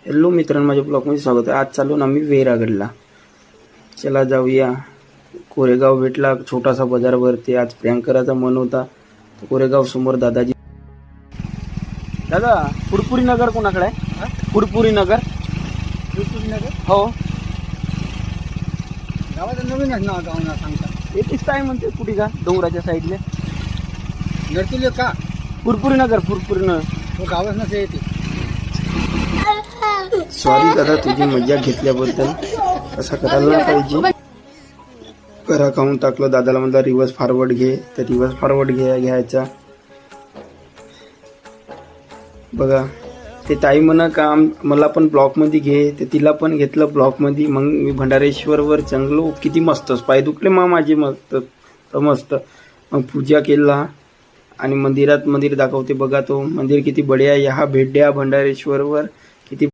Hello मित्रांनो, माझ्या ब्लॉगमध्ये स्वागत आहे। आज चालू ना मी वेरागडला। चला जाऊया। कोरेगाव भेटला, छोटासा बाजार भरते। आज प्रियांकराचा मन होता तर कोरेगाव समोर दादाजी। दादा, पुरपुरी नगर कोणाकडे आहे? पुरपुरी नगर हो, गावाचं नवीन आहे ना, गाव ना सांगता येतेच काय म्हणते कुठे का डोंगराच्या साईडले नरतिले का पुरपुरी नगर तो गावच नसे येते. सॉरी दादा, तुझी मजा घेतल्याबद्दल। असं करायला पाहिजे। घरा खाऊन टाकलं। दादाला म्हणलं रिव्हर्स फॉरवर्ड घे, तर रिव्हर्स फॉरवर्ड घ्यायचा। बघा, ते ताई म्हणा का मला पण ब्लॉकमध्ये घे, तर तिला पण घेतलं ब्लॉकमध्ये। मग मी भंडारेश्वरवर चंगलो, किती मस्त पाय दुखले माझे मस्त मस्त। मग पूजा केला आणि मंदिर दाखवते। बघा तो मंदिर किती बढिया आहे। हा भेट द्या भंडारेश्वरवर, किती